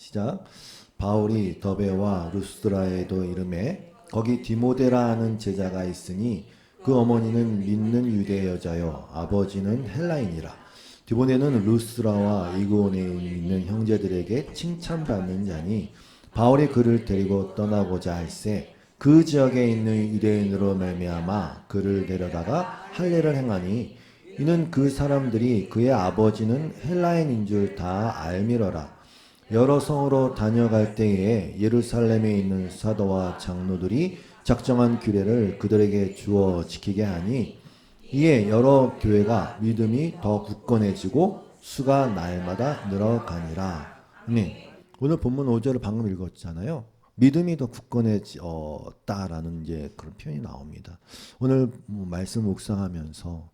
시작. 바울이 더베와 루스드라에도 이름에 거기 디모데라 하는 제자가 있으니 그 어머니는 믿는 유대 여자요 아버지는 헬라인이라. 디모데는 루스드라와 이고온에 있는 형제들에게 칭찬받는 자니 바울이 그를 데리고 떠나고자 할세 그 지역에 있는 유대인으로 말미암아 그를 데려다가 할례를 행하니 이는 그 사람들이 그의 아버지는 헬라인인 줄 다 알미러라. 여러 성으로 다녀갈 때에 예루살렘에 있는 사도와 장로들이 작정한 규례를 그들에게 주어 지키게 하니 이에 여러 교회가 믿음이 더 굳건해지고 수가 날마다 늘어가니라. 네. 오늘 본문 5절을 방금 읽었잖아요. 믿음이 더 굳건해졌다라는 이제 그런 표현이 나옵니다. 오늘 말씀 묵상하면서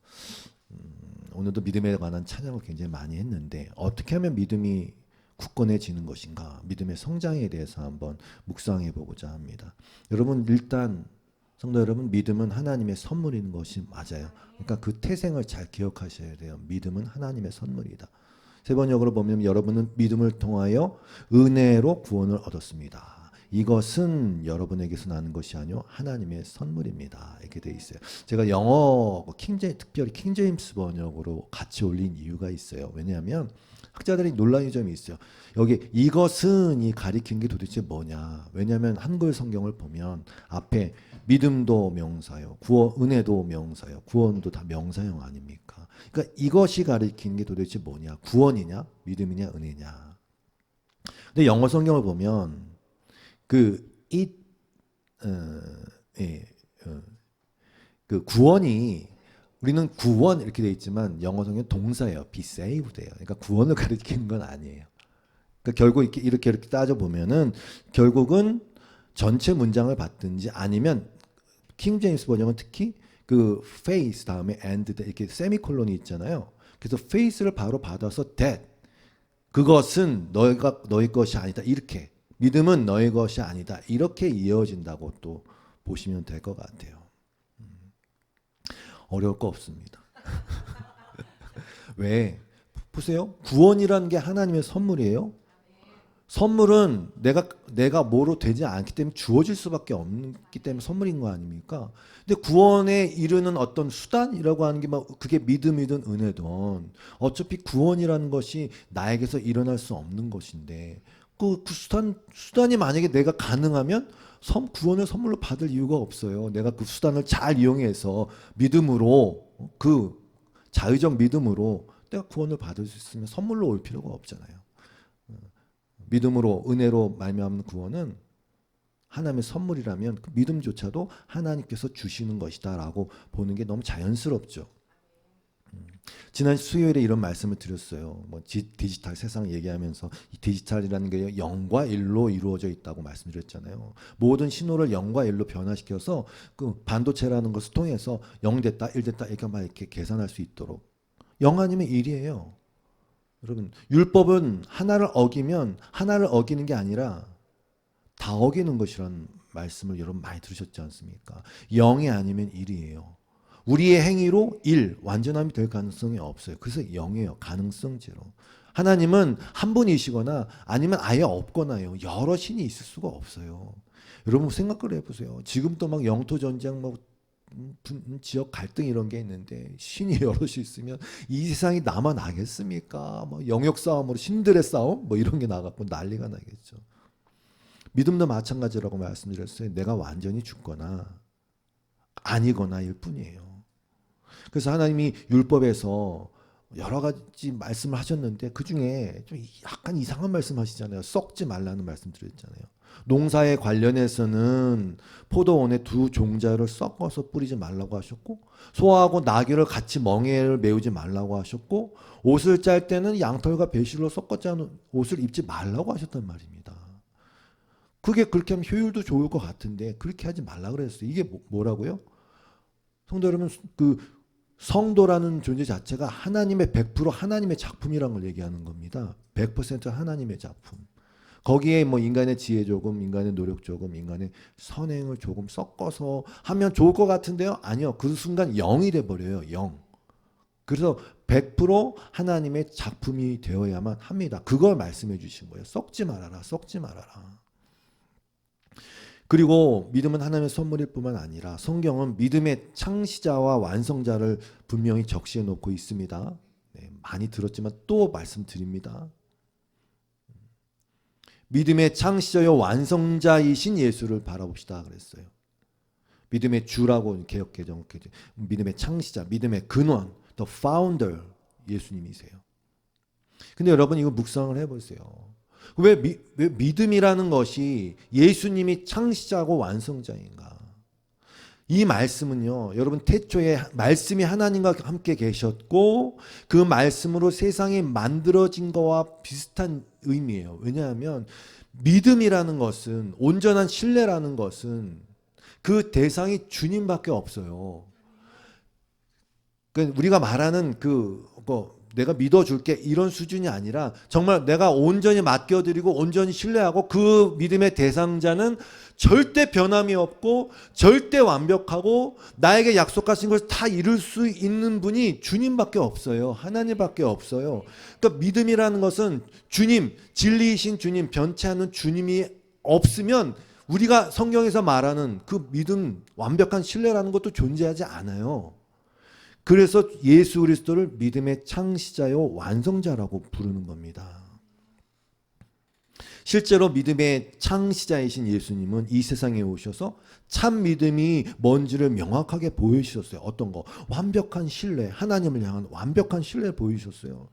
오늘도 믿음에 관한 찬양을 굉장히 많이 했는데 어떻게 하면 믿음이 굳건해지는 것인가? 믿음의 성장에 대해서 한번 묵상해 보고자 합니다. 여러분 일단 성도 여러분 믿음은 하나님의 선물인 것이 맞아요. 그러니까 그 태생을 잘 기억하셔야 돼요. 믿음은 하나님의 선물이다. 세 번역으로 보면 여러분은 믿음을 통하여 은혜로 구원을 얻었습니다. 이것은 여러분에게서 나는 것이 아니요 하나님의 선물입니다. 이렇게 돼 있어요. 제가 영어 특별히 킹제임스 번역으로 같이 올린 이유가 있어요. 왜냐하면 학자들이 논란의 점이 있어요. 여기 이것은이 가리킨 게 도대체 뭐냐? 왜냐하면 한글 성경을 보면 앞에 믿음도 명사요, 은혜도 명사요, 구원도 다 명사형 아닙니까? 그러니까 이것이 가리킨 게 도대체 뭐냐? 구원이냐, 믿음이냐, 은혜냐? 근데 영어 성경을 보면 그 구원이 우리는 구원 이렇게 돼 있지만 영어 성경 동사예요. be saved예요. 그러니까 구원을 가리키는 건 아니에요. 그러니까 결국 이렇게 따져 보면은 결국은 전체 문장을 받든지 아니면 킹 제임스 번역은 특히 그 face 다음에 and 이렇게 세미콜론이 있잖아요. 그래서 face를 바로 받아서 that 그것은 너희 것이 아니다. 이렇게 믿음은 너희 것이 아니다. 이렇게 이어진다고 또 보시면 될 것 같아요. 어려울 거 없습니다. 왜? 보세요. 구원이라는 게 하나님의 선물이에요. 선물은 내가 뭐로 되지 않기 때문에 주어질 수밖에 없기 때문에 선물인 거 아닙니까? 근데 구원에 이르는 어떤 수단이라고 하는 게 막 그게 믿음이든 은혜든 어차피 구원이라는 것이 나에게서 일어날 수 없는 것인데 그 수단이 만약에 내가 가능하면 구원을 선물로 받을 이유가 없어요. 내가 그 수단을 잘 이용해서 믿음으로 그 자의적 믿음으로 내가 구원을 받을 수 있으면 선물로 올 필요가 없잖아요. 믿음으로 은혜로 말미암는 구원은 하나님의 선물이라면 그 믿음조차도 하나님께서 주시는 것이다라고 보는 게 너무 자연스럽죠. 지난 수요일에 이런 말씀을 드렸어요. 뭐 디지털 세상 얘기하면서 이 디지털이라는 게 0과 1로 이루어져 있다고 말씀드렸잖아요. 모든 신호를 0과 1로 변화시켜서 그 반도체라는 것을 통해서 0 됐다, 1 됐다 이렇게 계산할 수 있도록 0 아니면 1이에요. 여러분 율법은 하나를 어기면 하나를 어기는 게 아니라 다 어기는 것이라는 말씀을 여러분 많이 들으셨지 않습니까? 0이 아니면 1이에요. 우리의 행위로 1, 완전함이 될 가능성이 없어요. 그래서 0이에요. 가능성제로. 하나님은 한 분이시거나 아니면 아예 없거나요. 여러 신이 있을 수가 없어요. 여러분 생각을 해보세요. 지금도 막 영토 전쟁, 뭐 지역 갈등 이런 게 있는데 신이 여럿이 있으면 이 세상이 남아나겠습니까? 뭐 영역 싸움으로 신들의 싸움 뭐 이런 게 나갖고 난리가 나겠죠. 믿음도 마찬가지라고 말씀드렸어요. 내가 완전히 죽거나 아니거나일 뿐이에요. 그래서 하나님이 율법에서 여러 가지 말씀을 하셨는데 그 중에 좀 약간 이상한 말씀 하시잖아요. 썩지 말라는 말씀 드렸잖아요. 농사에 관련해서는 포도원에 두 종자를 섞어서 뿌리지 말라고 하셨고 소하고 나귀를 같이 멍에를 메우지 말라고 하셨고 옷을 짤 때는 양털과 배실로 섞어 짜는 옷을 입지 말라고 하셨단 말입니다. 그게 그렇게 하면 효율도 좋을 것 같은데 그렇게 하지 말라 그랬어요. 이게 뭐라고요? 성도 여러분 그 성도라는 존재 자체가 하나님의 100% 하나님의 작품이라는 걸 얘기하는 겁니다. 100% 하나님의 작품. 거기에 뭐 인간의 지혜 조금, 인간의 노력 조금, 인간의 선행을 조금 섞어서 하면 좋을 것 같은데요? 아니요. 그 순간 0이 돼버려요. 0. 그래서 100% 하나님의 작품이 되어야만 합니다. 그걸 말씀해 주신 거예요. 썩지 말아라. 썩지 말아라. 그리고 믿음은 하나님의 선물일 뿐만 아니라 성경은 믿음의 창시자와 완성자를 분명히 적시해 놓고 있습니다. 네, 많이 들었지만 또 말씀드립니다. 믿음의 창시자요 완성자이신 예수를 바라봅시다 그랬어요. 믿음의 주라고 개혁개정, 믿음의 창시자, 믿음의 근원, the founder 예수님이세요. 근데 여러분 이거 묵상을 해보세요. 왜 믿음이라는 것이 예수님이 창시자고 완성자인가? 이 말씀은요, 여러분 태초에 말씀이 하나님과 함께 계셨고 그 말씀으로 세상이 만들어진 거와 비슷한 의미예요. 왜냐하면 믿음이라는 것은, 온전한 신뢰라는 것은 그 대상이 주님밖에 없어요. 그러니까 우리가 말하는 내가 믿어줄게 이런 수준이 아니라 정말 내가 온전히 맡겨드리고 온전히 신뢰하고 그 믿음의 대상자는 절대 변함이 없고 절대 완벽하고 나에게 약속하신 것을 다 이룰 수 있는 분이 주님밖에 없어요. 하나님밖에 없어요. 그러니까 믿음이라는 것은 주님, 진리이신 주님, 변치 않는 주님이 없으면 우리가 성경에서 말하는 그 믿음, 완벽한 신뢰라는 것도 존재하지 않아요. 그래서 예수 그리스도를 믿음의 창시자요 완성자라고 부르는 겁니다. 실제로 믿음의 창시자이신 예수님은 이 세상에 오셔서 참 믿음이 뭔지를 명확하게 보여주셨어요. 어떤 거? 완벽한 신뢰, 하나님을 향한 완벽한 신뢰를 보여주셨어요.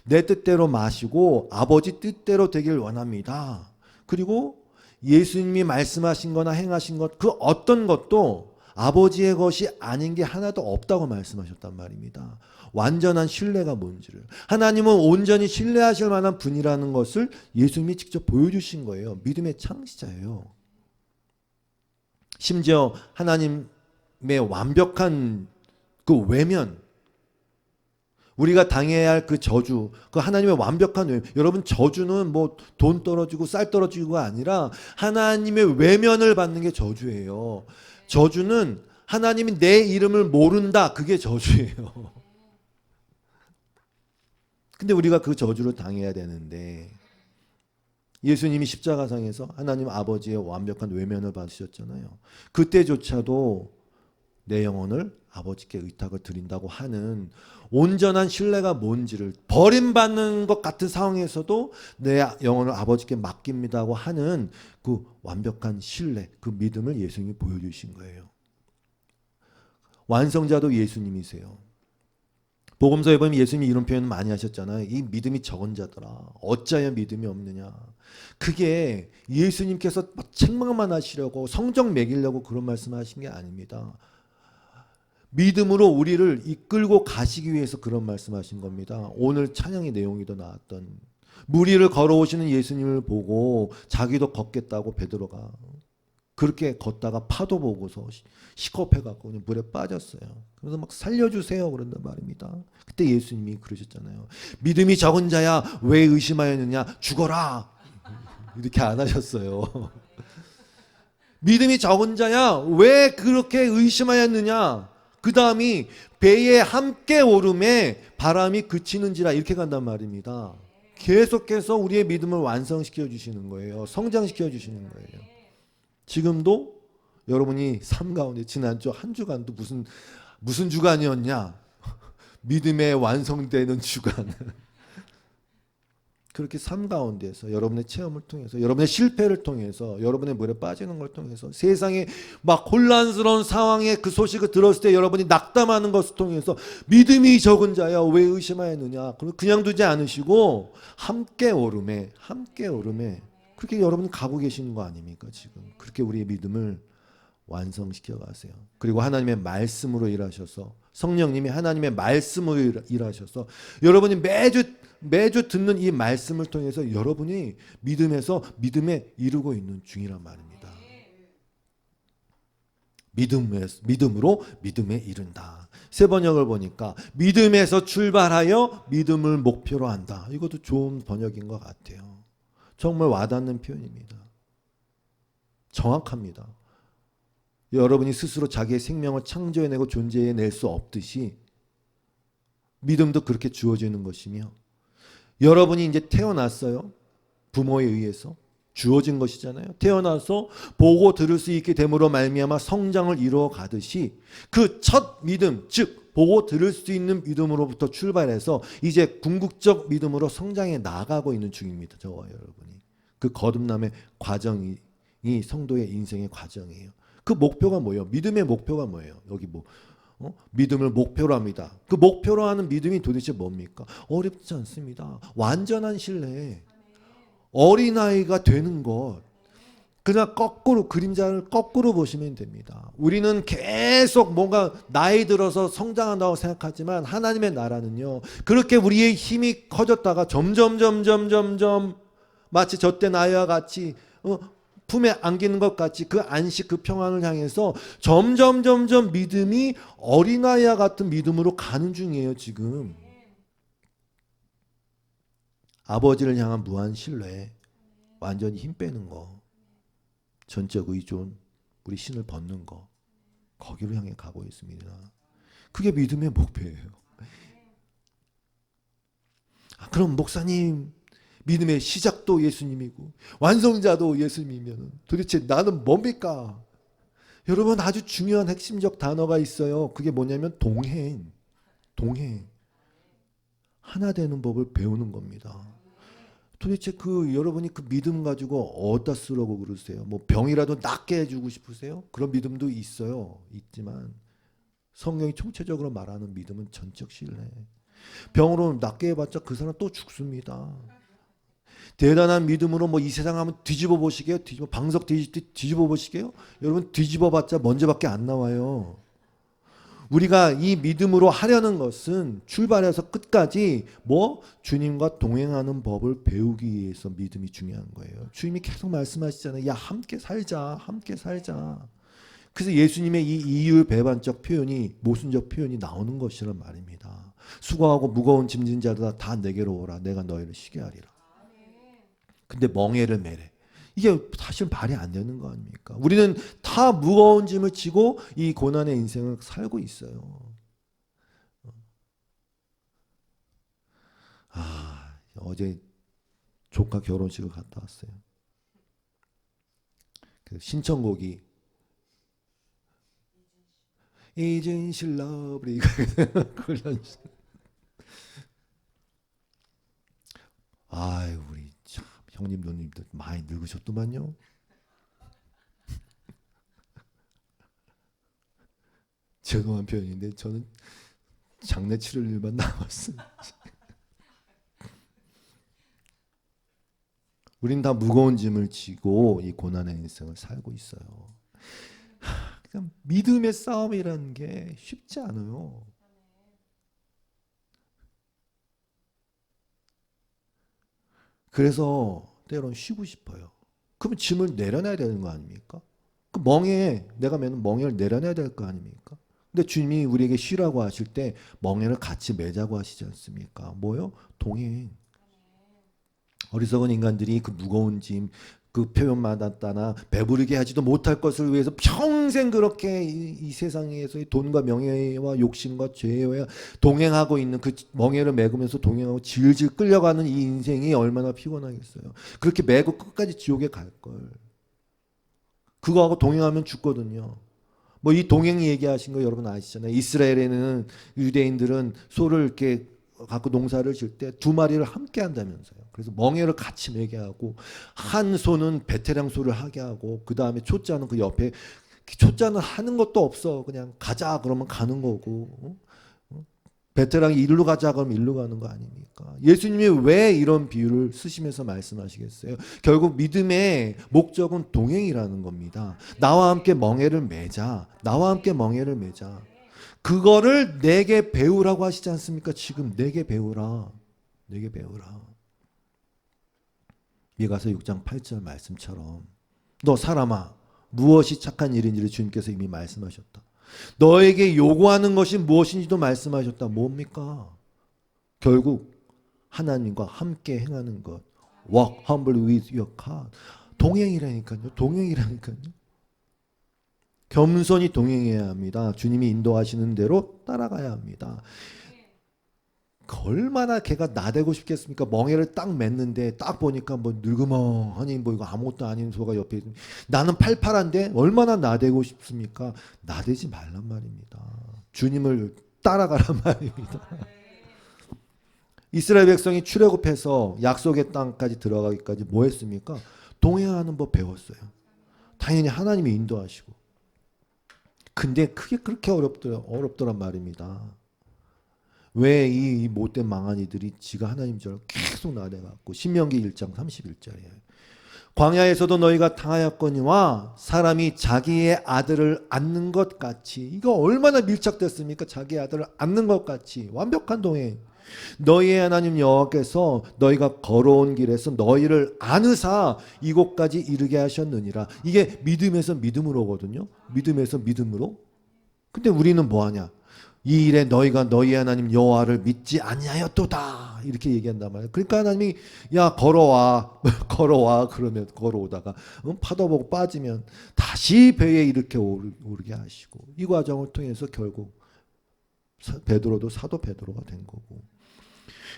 내 뜻대로 마시고 아버지 뜻대로 되길 원합니다. 그리고 예수님이 말씀하신 거나 행하신 것, 그 어떤 것도 아버지의 것이 아닌 게 하나도 없다고 말씀하셨단 말입니다. 완전한 신뢰가 뭔지를. 하나님은 온전히 신뢰하실 만한 분이라는 것을 예수님이 직접 보여주신 거예요. 믿음의 창시자예요. 심지어 하나님의 완벽한 그 외면, 우리가 당해야 할 그 저주, 그 하나님의 완벽한 외면. 여러분 저주는 뭐 돈 떨어지고 쌀 떨어지고가 아니라 하나님의 외면을 받는 게 저주예요. 저주는 하나님이 내 이름을 모른다. 그게 저주예요. 근데 우리가 그 저주를 당해야 되는데 예수님이 십자가상에서 하나님 아버지의 완벽한 외면을 받으셨잖아요. 그때조차도 내 영혼을 아버지께 의탁을 드린다고 하는 온전한 신뢰가 뭔지를, 버림받는 것 같은 상황에서도 내 영혼을 아버지께 맡깁니다고 하는 그 완벽한 신뢰, 그 믿음을 예수님이 보여주신 거예요. 완성자도 예수님이세요. 복음서에 보면 예수님이 이런 표현 많이 하셨잖아요. 이 믿음이 적은 자더라. 어찌하여 믿음이 없느냐. 그게 예수님께서 책망만 하시려고 성적 매기려고 그런 말씀하신 게 아닙니다. 믿음으로 우리를 이끌고 가시기 위해서 그런 말씀하신 겁니다. 오늘 찬양의 내용에도 나왔던 물 위를 걸어오시는 예수님을 보고 자기도 걷겠다고 베드로가 그렇게 걷다가 파도 보고서 시겁해갖고 그냥 물에 빠졌어요. 그래서 막 살려주세요 그런단 말입니다. 그때 예수님이 그러셨잖아요. 믿음이 적은 자야 왜 의심하였느냐, 죽어라 이렇게 안 하셨어요. 믿음이 적은 자야 왜 그렇게 의심하였느냐, 그 다음이 배에 함께 오름에 바람이 그치는지라 이렇게 간단 말입니다. 계속해서 우리의 믿음을 완성시켜 주시는 거예요. 성장시켜 주시는 거예요. 지금도 여러분이 삶 가운데 지난주 한 주간도 무슨 주간이었냐? 믿음의 완성되는 주간. 그렇게 삶 가운데서 여러분의 체험을 통해서, 여러분의 실패를 통해서, 여러분의 물에 빠지는 걸 통해서, 세상에 막 혼란스러운 상황에 그 소식을 들었을 때 여러분이 낙담하는 것을 통해서 믿음이 적은 자야 왜 의심하였느냐, 그냥 두지 않으시고 함께 오름에 그렇게 여러분 가고 계시는 거 아닙니까? 지금 그렇게 우리의 믿음을 완성시켜 가세요. 그리고 하나님의 말씀으로 일하셔서, 성령님이 하나님의 말씀으로 일하셔서 여러분이 매주 듣는 이 말씀을 통해서 여러분이 믿음에 이루고 있는 중이란 말입니다. 믿음으로 믿음에 이른다. 세 번역을 보니까 믿음에서 출발하여 믿음을 목표로 한다. 이것도 좋은 번역인 것 같아요. 정말 와닿는 표현입니다. 정확합니다. 여러분이 스스로 자기의 생명을 창조해내고 존재해낼 수 없듯이 믿음도 그렇게 주어지는 것이며 여러분이 이제 태어났어요. 부모에 의해서 주어진 것이잖아요. 태어나서 보고 들을 수 있게 됨으로 말미암아 성장을 이루어 가듯이 그 첫 믿음, 즉 보고 들을 수 있는 믿음으로부터 출발해서 이제 궁극적 믿음으로 성장해 나가고 있는 중입니다. 저와 여러분이. 그 거듭남의 과정이 성도의 인생의 과정이에요. 그 목표가 뭐예요? 믿음의 목표가 뭐예요? 여기 뭐 믿음을 목표로 합니다. 그 목표로 하는 믿음이 도대체 뭡니까? 어렵지 않습니다. 완전한 신뢰. 어린아이가 되는 것. 그냥 거꾸로 그림자를 거꾸로 보시면 됩니다. 우리는 계속 뭔가 나이 들어서 성장한다고 생각하지만 하나님의 나라는요. 그렇게 우리의 힘이 커졌다가 점점 마치 젖된 아이와 같이 품에 안기는 것 같이 그 안식 그 평안을 향해서 점점 믿음이 어린아이와 같은 믿음으로 가는 중이에요. 지금 아버지를 향한 무한 신뢰, 완전히 힘 빼는 거, 전적 의존, 우리 신을 벗는 거, 거기로 향해 가고 있습니다. 그게 믿음의 목표예요. 그럼 목사님, 믿음의 시작도 예수님이고 완성자도 예수님이면 도대체 나는 뭡니까? 여러분, 아주 중요한 핵심적 단어가 있어요. 그게 뭐냐면 동행. 하나 되는 법을 배우는 겁니다. 도대체 여러분이 그 믿음 가지고 어디다 쓰려고 그러세요? 뭐 병이라도 낫게 해주고 싶으세요? 그런 믿음도 있지만 성경이 총체적으로 말하는 믿음은 전적 신뢰. 병으로 낫게 해봤자 그 사람 또 죽습니다. 대단한 믿음으로 뭐 이 세상 한번 뒤집어 보시게요? 방석 뒤집어 보시게요? 여러분, 뒤집어 봤자 먼지밖에 안 나와요. 우리가 이 믿음으로 하려는 것은 출발해서 끝까지 주님과 동행하는 법을 배우기 위해서 믿음이 중요한 거예요. 주님이 계속 말씀하시잖아요. 야, 함께 살자. 그래서 예수님의 이 이율배반적 표현이, 모순적 표현이 나오는 것이란 말입니다. 수고하고 무거운 짐진 자들아 다 내게로 오라. 내가 너희를 쉬게 하리라. 근데 멍에를 매래. 이게 사실 말이 안 되는 거 아닙니까? 우리는 다 무거운 짐을 지고 이 고난의 인생을 살고 있어요. 어제 조카 결혼식을 갔다 왔어요. 그 신청곡이 이진실 러브리 우리 참 형님 누님들 많이 늙으셨더만요. 죄송한 표현인데 저는 장례 치를 일만 남았어요. 우린 다 무거운 짐을 지고 이 고난의 인생을 살고 있어요. 그러니까 믿음의 싸움이라는 게 쉽지 않아요. 그래서 때로는 쉬고 싶어요. 그러면 짐을 내려놔야 되는 거 아닙니까? 그 멍에, 내가 매는 멍에를 내려놔야 될 거 아닙니까? 근데 주님이 우리에게 쉬라고 하실 때 멍에를 같이 매자고 하시지 않습니까? 뭐요? 동행. 어리석은 인간들이 그 무거운 짐, 그 표현마다 따나 배부르게 하지도 못할 것을 위해서 평생 그렇게 이 세상에서의 돈과 명예와 욕심과 죄와 동행하고 있는 그 멍에를 메으면서 동행하고 질질 끌려가는 이 인생이 얼마나 피곤하겠어요. 그렇게 메고 끝까지 지옥에 갈걸. 그거하고 동행하면 죽거든요. 뭐 이 동행 얘기하신 거 여러분 아시잖아요. 이스라엘에는 유대인들은 소를 이렇게 갖고 농사를 질 때 두 마리를 함께 한다면서요. 그래서 멍에를 같이 매게 하고 한 소는 베테랑 소를 하게 하고 그 다음에 초짜는 그 옆에 초짜는 하는 것도 없어. 그냥 가자 그러면 가는 거고 베테랑이 일로 가자 그러면 일로 가는 거 아닙니까? 예수님이 왜 이런 비유를 쓰시면서 말씀하시겠어요? 결국 믿음의 목적은 동행이라는 겁니다. 나와 함께 멍에를 매자. 나와 함께 멍에를 매자. 그거를 내게 배우라고 하시지 않습니까? 지금 내게 배우라. 내게 배우라. 미가서 6장 8절 말씀처럼 너 사람아 무엇이 착한 일인지를 주님께서 이미 말씀하셨다. 너에게 요구하는 것이 무엇인지도 말씀하셨다. 뭡니까? 결국 하나님과 함께 행하는 것. Walk humbly with your God. 동행이라니까요. 동행이라니까요. 겸손히 동행해야 합니다. 주님이 인도하시는 대로 따라가야 합니다. 얼마나 걔가 나대고 싶겠습니까? 멍에를 딱 맸는데 딱 보니까 뭐 늙으멍하니 뭐 이거 아무것도 아닌 소가 옆에 있는, 나는 팔팔한데 얼마나 나대고 싶습니까? 나대지 말란 말입니다. 주님을 따라가란 말입니다. 이스라엘 백성이 출애굽해서 약속의 땅까지 들어가기까지 뭐 했습니까? 동행하는 법 배웠어요. 당연히 하나님이 인도하시고. 근데 그게 그렇게 어렵더란 말입니다. 왜 이 못된 망한이들이 지가 하나님 줄 알고 계속 나대갖고. 신명기 1장 31절이에요. 광야에서도 너희가 당하였거니와 사람이 자기의 아들을 낳는 것 같이. 이거 얼마나 밀착됐습니까? 자기의 아들을 낳는 것 같이. 완벽한 동행. 너희의 하나님 여호와께서 너희가 걸어온 길에서 너희를 안으사 이곳까지 이르게 하셨느니라. 이게 믿음에서 믿음으로거든요. 믿음에서 믿음으로. 근데 우리는 뭐하냐? 이 일에 너희가 너희 하나님 여호와를 믿지 아니하였도다 이렇게 얘기한단 말이에요. 그러니까 하나님이 야 걸어와 걸어와 그러면 걸어오다가 파도 보고 빠지면 다시 배에 이렇게 오르게 하시고, 이 과정을 통해서 결국 베드로도 사도 베드로가 된 거고.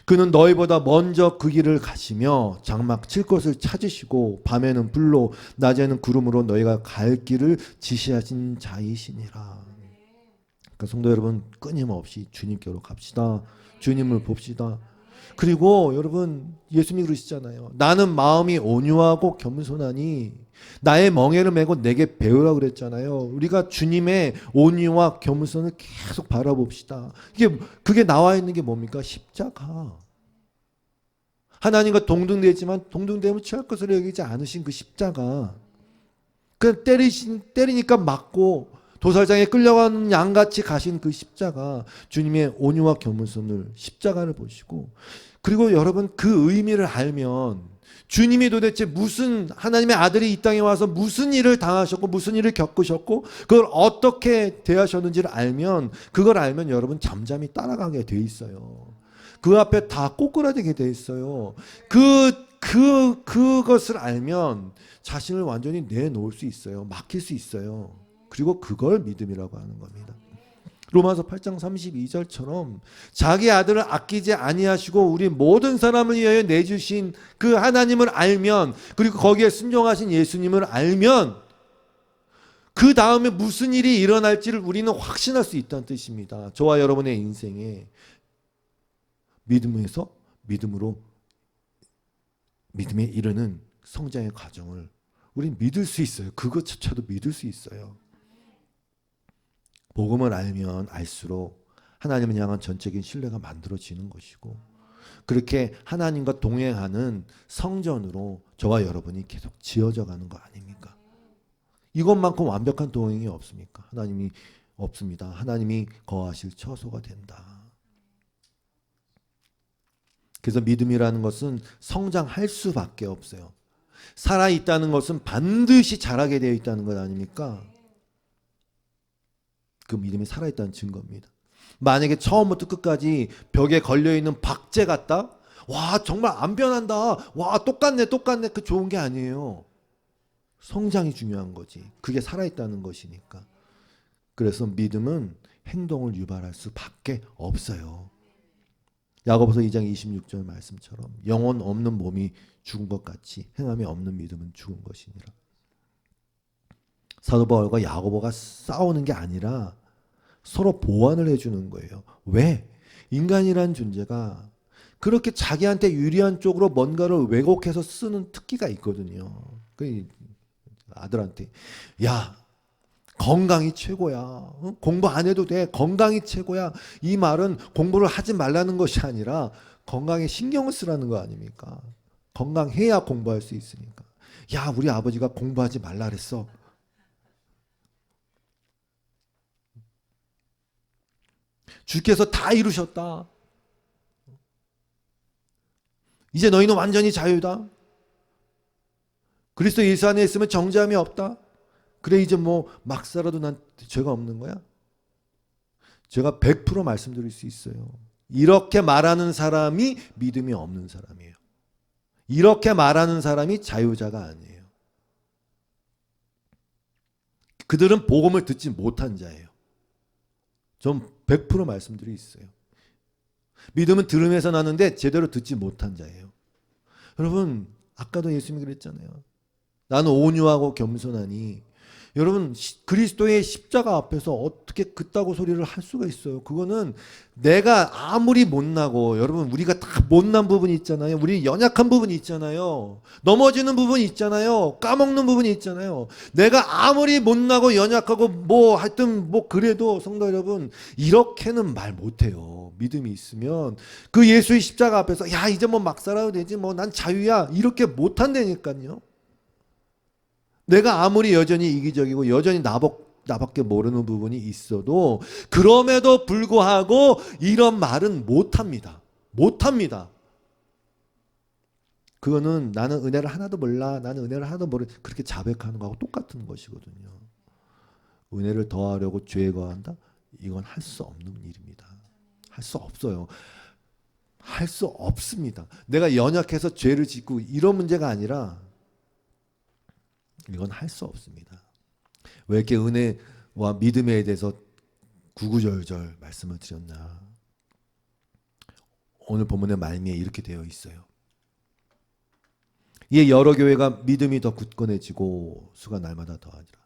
그는 너희보다 먼저 그 길을 가시며 장막 칠 것을 찾으시고 밤에는 불로 낮에는 구름으로 너희가 갈 길을 지시하신 자이시니라. 그러니까 성도 여러분, 끊임없이 주님께로 갑시다. 주님을 봅시다. 그리고 여러분, 예수님이 그러시잖아요. 나는 마음이 온유하고 겸손하니 나의 멍에를 메고 내게 배우라 그랬잖아요. 우리가 주님의 온유와 겸손을 계속 바라봅시다. 그게 나와 있는 게 뭡니까? 십자가. 하나님과 동등되지만 동등됨을 취할 것으로 여기지 않으신 그 십자가. 그냥 때리니까 맞고 도살장에 끌려가는 양같이 가신 그 십자가, 주님의 온유와 겸손을, 십자가를 보시고, 그리고 여러분 그 의미를 알면 주님이 도대체 무슨, 하나님의 아들이 이 땅에 와서 무슨 일을 당하셨고 무슨 일을 겪으셨고 그걸 어떻게 대하셨는지를 알면, 그걸 알면 여러분 잠잠히 따라가게 돼 있어요. 그 앞에 다 꼬꾸라지게 돼 있어요. 그것을 알면 자신을 완전히 내놓을 수 있어요. 맡길 수 있어요. 그리고 그걸 믿음이라고 하는 겁니다. 로마서 8장 32절처럼 자기 아들을 아끼지 아니하시고 우리 모든 사람을 위하여 내주신 그 하나님을 알면, 그리고 거기에 순종하신 예수님을 알면 그 다음에 무슨 일이 일어날지를 우리는 확신할 수 있다는 뜻입니다. 저와 여러분의 인생에 믿음에서 믿음으로 믿음에 이르는 성장의 과정을 우리는 믿을 수 있어요. 그것조차도 믿을 수 있어요. 복음을 알면 알수록 하나님을 향한 전적인 신뢰가 만들어지는 것이고, 그렇게 하나님과 동행하는 성전으로 저와 여러분이 계속 지어져 가는 거 아닙니까? 이것만큼 완벽한 동행이 없습니까? 하나님이 없습니다. 하나님이 거하실 처소가 된다. 그래서 믿음이라는 것은 성장할 수밖에 없어요. 살아있다는 것은 반드시 자라게 되어 있다는 것 아닙니까? 그 믿음이 살아있다는 증거입니다. 만약에 처음부터 끝까지 벽에 걸려있는 박제 같다? 와 정말 안 변한다. 와 똑같네. 그 좋은 게 아니에요. 성장이 중요한 거지. 그게 살아있다는 것이니까. 그래서 믿음은 행동을 유발할 수밖에 없어요. 야고보서 2장 26절 말씀처럼 영혼 없는 몸이 죽은 것 같이 행함이 없는 믿음은 죽은 것이니라. 사도 바울과 야고보가 싸우는 게 아니라 서로 보완을 해주는 거예요. 왜? 인간이란 존재가 그렇게 자기한테 유리한 쪽으로 뭔가를 왜곡해서 쓰는 특기가 있거든요. 그 아들한테 야 건강이 최고야. 공부 안 해도 돼. 건강이 최고야. 이 말은 공부를 하지 말라는 것이 아니라 건강에 신경을 쓰라는 거 아닙니까? 건강해야 공부할 수 있으니까. 야 우리 아버지가 공부하지 말라 그랬어. 주께서 다 이루셨다. 이제 너희는 완전히 자유다. 그리스도 예수 안에 있으면 정죄함이 없다. 그래 이제 뭐 막 살아도 난 죄가 없는 거야? 제가 100% 말씀드릴 수 있어요. 이렇게 말하는 사람이 믿음이 없는 사람이에요. 이렇게 말하는 사람이 자유자가 아니에요. 그들은 복음을 듣지 못한 자예요. 전 100% 말씀드릴 수 있어요. 믿음은 들음에서 나는데 제대로 듣지 못한 자예요. 여러분, 아까도 예수님이 그랬잖아요. 나는 온유하고 겸손하니. 여러분, 그리스도의 십자가 앞에서 어떻게 그따구 소리를 할 수가 있어요? 그거는 내가 아무리 못나고, 여러분, 우리가 다 못난 부분이 있잖아요. 우리 연약한 부분이 있잖아요. 넘어지는 부분이 있잖아요. 까먹는 부분이 있잖아요. 내가 아무리 못나고 연약하고 뭐 하여튼 뭐 그래도 성도 여러분, 이렇게는 말 못해요. 믿음이 있으면 그 예수의 십자가 앞에서 야, 이제 뭐 막 살아도 되지, 뭐 난 자유야, 이렇게 못한다니까요. 내가 아무리 여전히 이기적이고 여전히 나밖에 모르는 부분이 있어도 그럼에도 불구하고 이런 말은 못합니다. 못합니다. 그거는 나는 은혜를 하나도 몰라, 나는 은혜를 하나도 모르, 그렇게 자백하는 거하고 똑같은 것이거든요. 은혜를 더하려고 죄에 거한다? 이건 할 수 없는 일입니다. 할 수 없어요. 할 수 없습니다. 내가 연약해서 죄를 짓고 이런 문제가 아니라 이건 할 수 없습니다. 왜 이렇게 은혜와 믿음에 대해서 구구절절 말씀을 드렸나? 오늘 본문의 말미에 이렇게 되어 있어요. 이에 여러 교회가 믿음이 더 굳건해지고 수가 날마다 더하니라.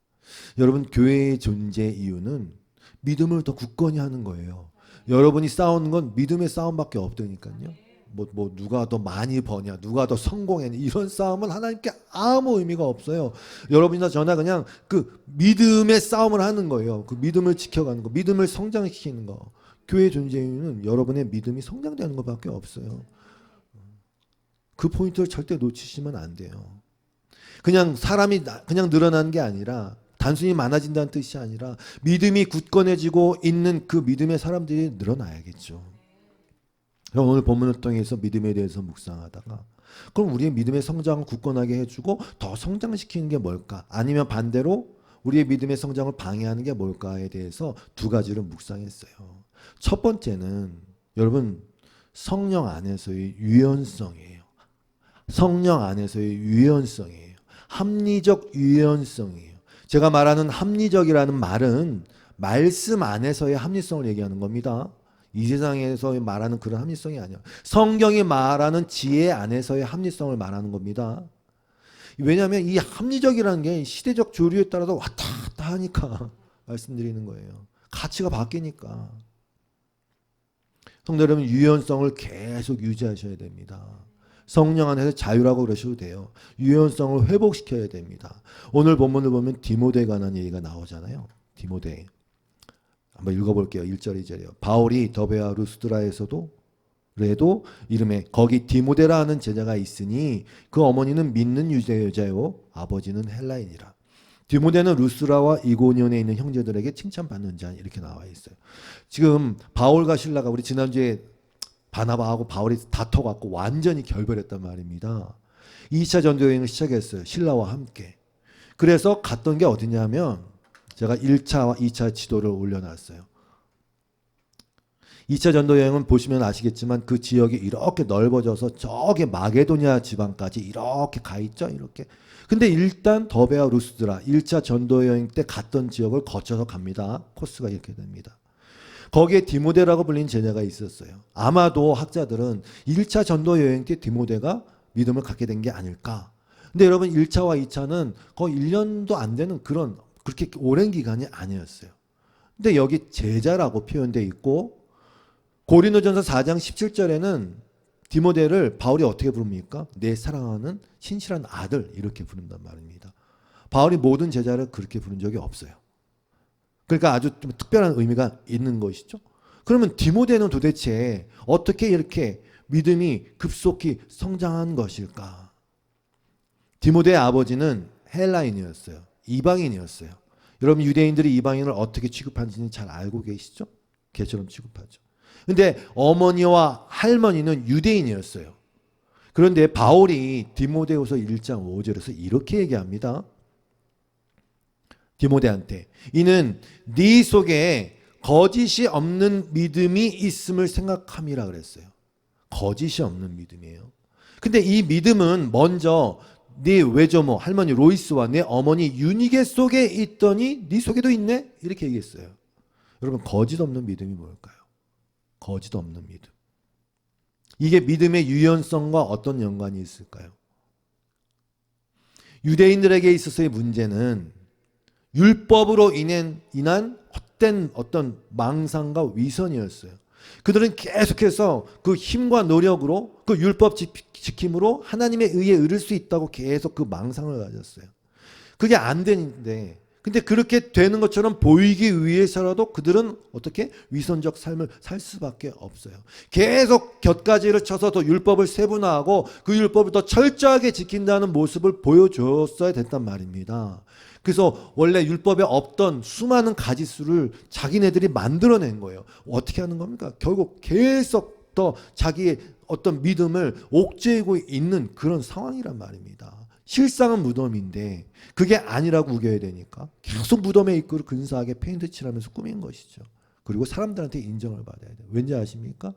여러분, 교회의 존재 이유는 믿음을 더 굳건히 하는 거예요. 여러분이 싸우는 건 믿음의 싸움밖에 없다니까요. 뭐 누가 더 많이 버냐, 누가 더 성공했냐, 이런 싸움은 하나님께 아무 의미가 없어요. 여러분이나 저나 그냥 그 믿음의 싸움을 하는 거예요. 그 믿음을 지켜가는 거, 믿음을 성장시키는 거. 교회의 존재 이유는 여러분의 믿음이 성장되는 것밖에 없어요. 그 포인트를 절대 놓치시면 안 돼요. 그냥 사람이 그냥 늘어나는 게 아니라, 단순히 많아진다는 뜻이 아니라 믿음이 굳건해지고 있는 그 믿음의 사람들이 늘어나야겠죠. 오늘 본문을 통해서 믿음에 대해서 묵상하다가, 그럼 우리의 믿음의 성장을 굳건하게 해주고 더 성장시키는 게 뭘까? 아니면 반대로 우리의 믿음의 성장을 방해하는 게 뭘까에 대해서 두 가지를 묵상했어요. 첫 번째는 여러분, 성령 안에서의 유연성이에요. 성령 안에서의 유연성이에요. 합리적 유연성이에요. 제가 말하는 합리적이라는 말은 말씀 안에서의 합리성을 얘기하는 겁니다. 이 세상에서 말하는 그런 합리성이 아니야. 성경이 말하는 지혜 안에서의 합리성을 말하는 겁니다. 왜냐하면 이 합리적이라는 게 시대적 조류에 따라서 왔다 갔다 하니까 말씀드리는 거예요. 가치가 바뀌니까. 성도 여러분, 유연성을 계속 유지하셔야 됩니다. 성령 안에서 자유라고 그러셔도 돼요. 유연성을 회복시켜야 됩니다. 오늘 본문을 보면 디모데에 관한 얘기가 나오잖아요. 디모데. 한번 읽어볼게요. 1절 2절이요. 바울이 더베와 루스드라에서도 그래도 이름에 거기 디모데라는 제자가 있으니 그 어머니는 믿는 유대 여자요 아버지는 헬라인이라. 디모데는 루스라와 이고니온에 있는 형제들에게 칭찬받는 자, 이렇게 나와 있어요. 지금 바울과 실라가, 우리 지난주에 바나바하고 바울이 다퉈갖고 완전히 결별했단 말입니다. 2차 전도 여행을 시작했어요. 실라와 함께. 그래서 갔던 게 어디냐면, 제가 1차와 2차 지도를 올려놨어요. 2차 전도 여행은 보시면 아시겠지만 그 지역이 이렇게 넓어져서 저기 마게도냐 지방까지 이렇게 가 있죠. 이렇게. 근데 일단 더베와 루스드라 1차 전도 여행 때 갔던 지역을 거쳐서 갑니다. 코스가 이렇게 됩니다. 거기에 디모데라고 불린 제자가 있었어요. 아마도 학자들은 1차 전도 여행 때 디모데가 믿음을 갖게 된 게 아닐까. 근데 여러분, 1차와 2차는 거의 1년도 안 되는 그렇게 오랜 기간이 아니었어요. 근데 여기 제자라고 표현되어 있고, 고린도전서 4장 17절에는 디모데를 바울이 어떻게 부릅니까? 내 사랑하는 신실한 아들, 이렇게 부른단 말입니다. 바울이 모든 제자를 그렇게 부른 적이 없어요. 그러니까 아주 좀 특별한 의미가 있는 것이죠. 그러면 디모데는 도대체 어떻게 이렇게 믿음이 급속히 성장한 것일까? 디모데의 아버지는 헬라인이었어요. 이방인이었어요. 여러분, 유대인들이 이방인을 어떻게 취급하는지는 잘 알고 계시죠? 개처럼 취급하죠. 근데 어머니와 할머니는 유대인이었어요. 그런데 바울이 디모데후서 1장 5절에서 이렇게 얘기합니다. 디모데한테 이는 네 속에 거짓이 없는 믿음이 있음을 생각함이라 그랬어요. 거짓이 없는 믿음이에요. 근데 이 믿음은 먼저 네 외조모 할머니 로이스와 내 어머니 유니게 속에 있더니 네 속에도 있네? 이렇게 얘기했어요. 여러분, 거짓 없는 믿음이 뭘까요? 거짓 없는 믿음. 이게 믿음의 유연성과 어떤 연관이 있을까요? 유대인들에게 있어서의 문제는 율법으로 인한 헛된 어떤 망상과 위선이었어요. 그들은 계속해서 그 힘과 노력으로 그 율법 지킴으로 하나님의 의에 이를 수 있다고 계속 그 망상을 가졌어요. 그게 안 되는데, 근데 그렇게 되는 것처럼 보이기 위해서라도 그들은 어떻게 위선적 삶을 살 수밖에 없어요. 계속 곁가지를 쳐서 더 율법을 세분화하고 그 율법을 더 철저하게 지킨다는 모습을 보여줬어야 됐단 말입니다. 그래서 원래 율법에 없던 수많은 가지수를 자기네들이 만들어낸 거예요. 어떻게 하는 겁니까? 결국 계속 더 자기의 어떤 믿음을 옥죄고 있는 그런 상황이란 말입니다. 실상은 무덤인데 그게 아니라고 우겨야 되니까 계속 무덤에 입구를 근사하게 페인트 칠하면서 꾸민 것이죠. 그리고 사람들한테 인정을 받아야 돼요. 왠지 아십니까?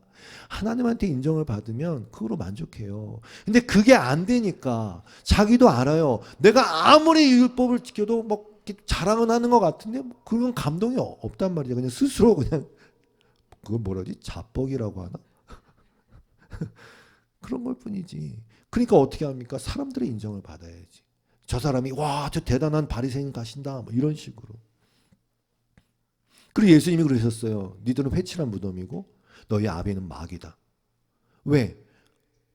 하나님한테 인정을 받으면 그거로 만족해요. 근데 그게 안 되니까 자기도 알아요. 내가 아무리 율법을 지켜도 뭐 자랑은 하는 것 같은데 뭐 그건 감동이 없단 말이죠. 그냥 스스로 그냥 그걸 뭐라지? 자뻑이라고 하나? 그런 걸 뿐이지. 그러니까 어떻게 합니까? 사람들의 인정을 받아야지. 저 사람이 와, 저 대단한 바리새인 가신다. 뭐 이런 식으로. 그리고 예수님이 그러셨어요. 니들은 회칠한 무덤이고 너희 아비는 마귀다. 왜?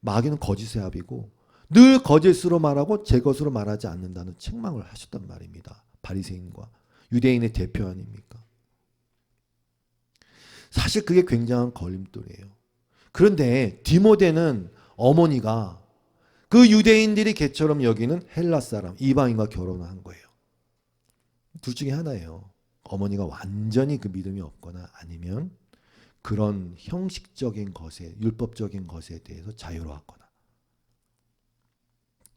마귀는 거짓의 아비고 늘 거짓으로 말하고 제 것으로 말하지 않는다는 책망을 하셨단 말입니다. 바리새인과 유대인의 대표 아닙니까? 사실 그게 굉장한 걸림돌이에요. 그런데 디모데는 어머니가 그 유대인들이 개처럼 여기는 헬라 사람, 이방인과 결혼을 한 거예요. 둘 중에 하나예요. 어머니가 완전히 그 믿음이 없거나 아니면 그런 형식적인 것에, 율법적인 것에 대해서 자유로웠거나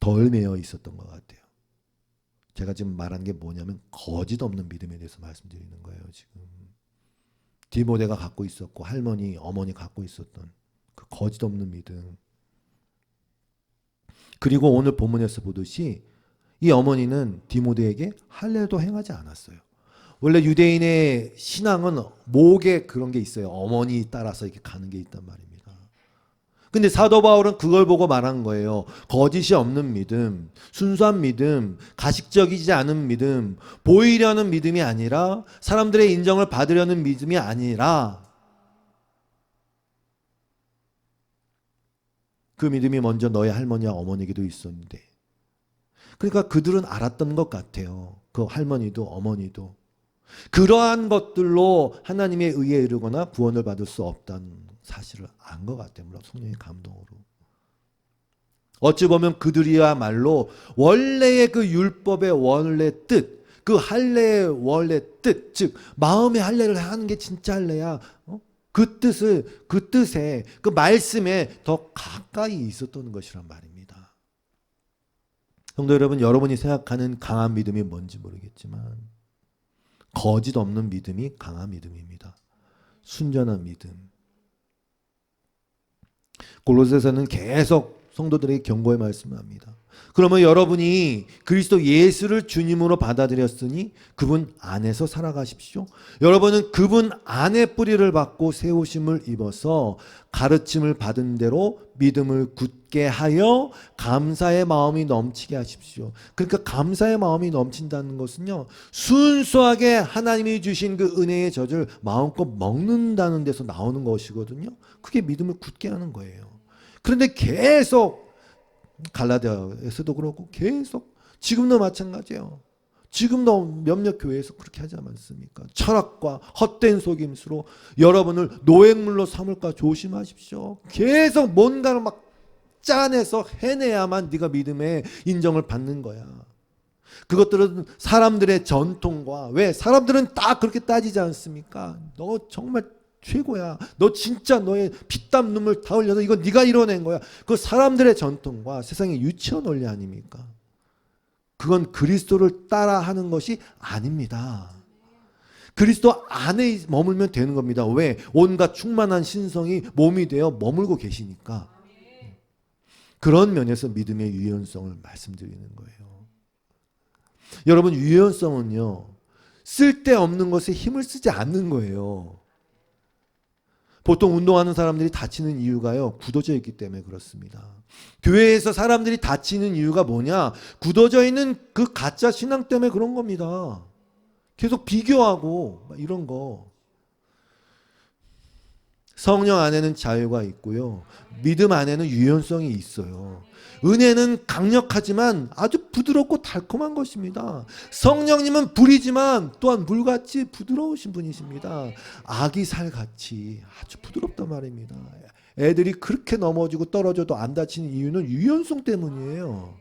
덜 매여 있었던 것 같아요. 제가 지금 말한 게 뭐냐면 거짓 없는 믿음에 대해서 말씀드리는 거예요. 지금 디모데가 갖고 있었고 할머니, 어머니 갖고 있었던 그 거짓 없는 믿음. 그리고 오늘 본문에서 보듯이 이 어머니는 디모데에게 할례도 행하지 않았어요. 원래 유대인의 신앙은 목에 그런 게 있어요. 어머니 따라서 이렇게 가는 게 있단 말입니다. 근데 사도 바울은 그걸 보고 말한 거예요. 거짓이 없는 믿음, 순수한 믿음, 가식적이지 않은 믿음, 보이려는 믿음이 아니라 사람들의 인정을 받으려는 믿음이 아니라 그 믿음이 먼저 너의 할머니와 어머니에게도 있었는데 그러니까 그들은 알았던 것 같아요. 그 할머니도 어머니도 그러한 것들로 하나님의 의에 이르거나 구원을 받을 수 없다는 사실을 안 것 같아요. 물론 성령의 감동으로. 어찌 보면 그들이야말로 원래의 그 율법의 원래 뜻, 그 할례의 원래 뜻, 즉 마음의 할례를 하는 게 진짜 할례야. 그 뜻에 그 말씀에 더 가까이 있었던 것이란 말입니다. 성도 여러분, 여러분이 생각하는 강한 믿음이 뭔지 모르겠지만 거짓 없는 믿음이 강한 믿음입니다. 순전한 믿음. 골로새서는 계속 성도들에게 경고의 말씀을 합니다. 그러면 여러분이 그리스도 예수를 주님으로 받아들였으니 그분 안에서 살아가십시오. 여러분은 그분 안에 뿌리를 받고 세우심을 입어서 가르침을 받은 대로 믿음을 굳게 하여 감사의 마음이 넘치게 하십시오. 그러니까 감사의 마음이 넘친다는 것은요, 순수하게 하나님이 주신 그 은혜의 젖을 마음껏 먹는다는 데서 나오는 것이거든요. 그게 믿음을 굳게 하는 거예요. 그런데 계속 갈라디아에서도 그렇고 계속 지금도 마찬가지예요. 지금도 몇몇 교회에서 그렇게 하지 않습니까? 철학과 헛된 속임수로 여러분을 노획물로 삼을까 조심하십시오. 계속 뭔가를 막 짜내서 해내야만 네가 믿음의 인정을 받는 거야. 그것들은 사람들의 전통과 왜 사람들은 다 그렇게 따지지 않습니까? 너 정말 최고야. 너 진짜 너의 피땀 눈물 다 흘려서 이거 네가 이뤄낸 거야. 그 사람들의 전통과 세상의 유치원 원리 아닙니까? 그건 그리스도를 따라하는 것이 아닙니다. 그리스도 안에 머물면 되는 겁니다. 왜? 온갖 충만한 신성이 몸이 되어 머물고 계시니까. 그런 면에서 믿음의 유연성을 말씀드리는 거예요. 여러분, 유연성은요, 쓸데없는 것에 힘을 쓰지 않는 거예요. 보통 운동하는 사람들이 다치는 이유가요, 굳어져 있기 때문에 그렇습니다. 교회에서 사람들이 다치는 이유가 뭐냐? 굳어져 있는 그 가짜 신앙 때문에 그런 겁니다. 계속 비교하고 이런 거. 성령 안에는 자유가 있고요, 믿음 안에는 유연성이 있어요. 은혜는 강력하지만 아주 부드럽고 달콤한 것입니다. 성령님은 불이지만 또한 물같이 부드러우신 분이십니다. 아기 살같이 아주 부드럽단 말입니다. 애들이 그렇게 넘어지고 떨어져도 안 다치는 이유는 유연성 때문이에요.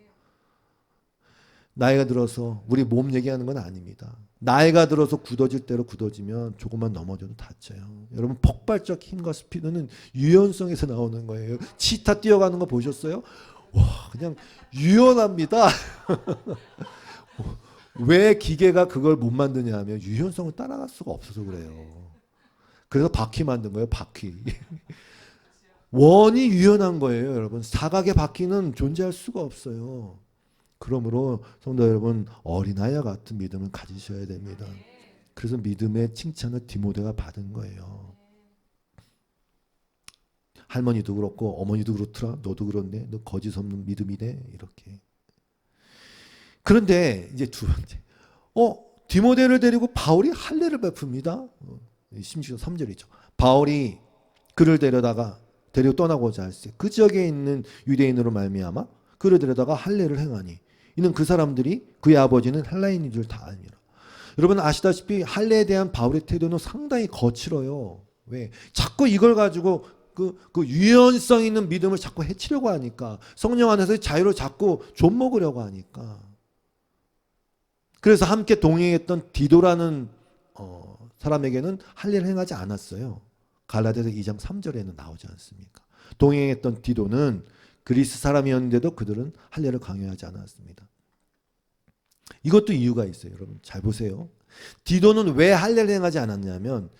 나이가 들어서 우리 몸 얘기하는 건 아닙니다. 나이가 들어서 굳어질 대로 굳어지면 조금만 넘어져도 다쳐요. 여러분, 폭발적 힘과 스피드는 유연성에서 나오는 거예요. 치타 뛰어가는 거 보셨어요? 와, 그냥 유연합니다. 왜 기계가 그걸 못 만드냐 하면 유연성을 따라갈 수가 없어서 그래요. 그래서 바퀴 만든 거예요, 바퀴. 원이 유연한 거예요, 여러분. 사각의 바퀴는 존재할 수가 없어요. 그러므로 성도 여러분, 어린아이와 같은 믿음을 가지셔야 됩니다. 그래서 믿음의 칭찬을 디모데가 받은 거예요. 할머니도 그렇고 어머니도 그렇더라. 너도 그렇네. 너 거짓 없는 믿음이네. 이렇게. 그런데 이제 두 번째. 디모데를 데리고 바울이 할례를 베풉니다. 16절 3절이죠. 바울이 그를 데리고 떠나고자 할세. 그 지역에 있는 유대인으로 말미암아 그를 데려다가 할례를 행하니 이는 그 사람들이 그의 아버지는 헬라인인 줄 다 아니라. 여러분 아시다시피 할례에 대한 바울의 태도는 상당히 거칠어요. 왜? 자꾸 이걸 가지고 그 유연성 있는 믿음을 자꾸 해치려고 하니까, 성령 안에서의 자유를 자꾸 좀먹으려고 하니까. 그래서 함께 동행했던 디도라는 사람에게는 할례를 행하지 않았어요. 갈라디아서 2장 3절에는 나오지 않습니까? 동행했던 디도는 그리스 사람이었는데도 그들은 할례를 강요하지 않았습니다. 이것도 이유가 있어요. 여러분 잘 보세요. 디도는 왜 할례를 행하지 않았냐면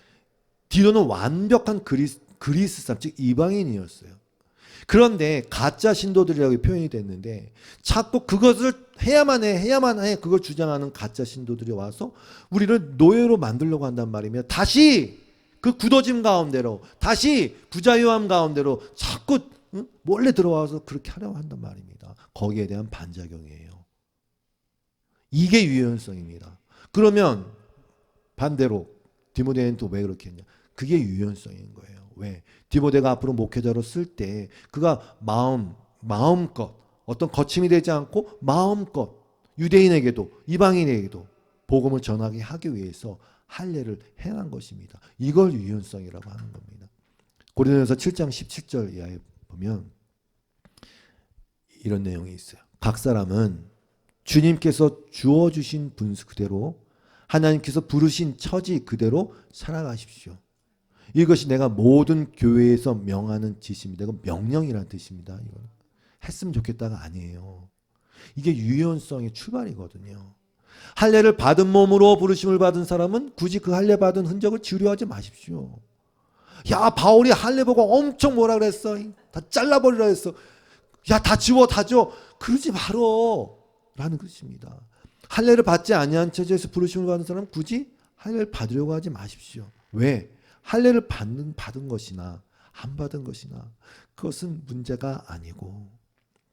디도는 완벽한 그리스 사람, 즉 이방인이었어요. 그런데 가짜 신도들이라고 표현이 됐는데 자꾸 그것을 해야만 해 그걸 주장하는 가짜 신도들이 와서 우리를 노예로 만들려고 한단 말이며, 다시 그 굳어짐 가운데로, 다시 부자유함 가운데로 자꾸 몰래 들어와서 그렇게 하려고 한단 말입니다. 거기에 대한 반작용이에요. 이게 유연성입니다. 그러면 반대로 디모데는 또 왜 그렇게 했냐? 그게 유연성인 거예요. 왜? 디모데가 앞으로 목회자로 쓸 때 그가 마음껏 어떤 거침이 되지 않고 마음껏 유대인에게도 이방인에게도 복음을 전하게 하기 위해서 할례를 행한 것입니다. 이걸 유연성이라고 하는 겁니다. 고린도전서 7장 17절 이하에 보면 이런 내용이 있어요. 각 사람은 주님께서 주어주신 분수 그대로, 하나님께서 부르신 처지 그대로 살아가십시오. 이것이 내가 모든 교회에서 명하는 지시입니다. 이건 명령이라는 뜻입니다. 이건 했으면 좋겠다가 아니에요. 이게 유연성의 출발이거든요. 할례를 받은 몸으로 부르심을 받은 사람은 굳이 그 할례 받은 흔적을 지우려하지 마십시오. 야, 바울이 할례 보고 엄청 뭐라 그랬어? 다 잘라버리라 했어. 야, 다 지워. 그러지 말어 라는 것입니다. 할례를 받지 아니한 처지에서 부르심을 받은 사람은 굳이 할례를 받으려고 하지 마십시오. 왜? 할례를 받은 것이나 안 받은 것이나 그것은 문제가 아니고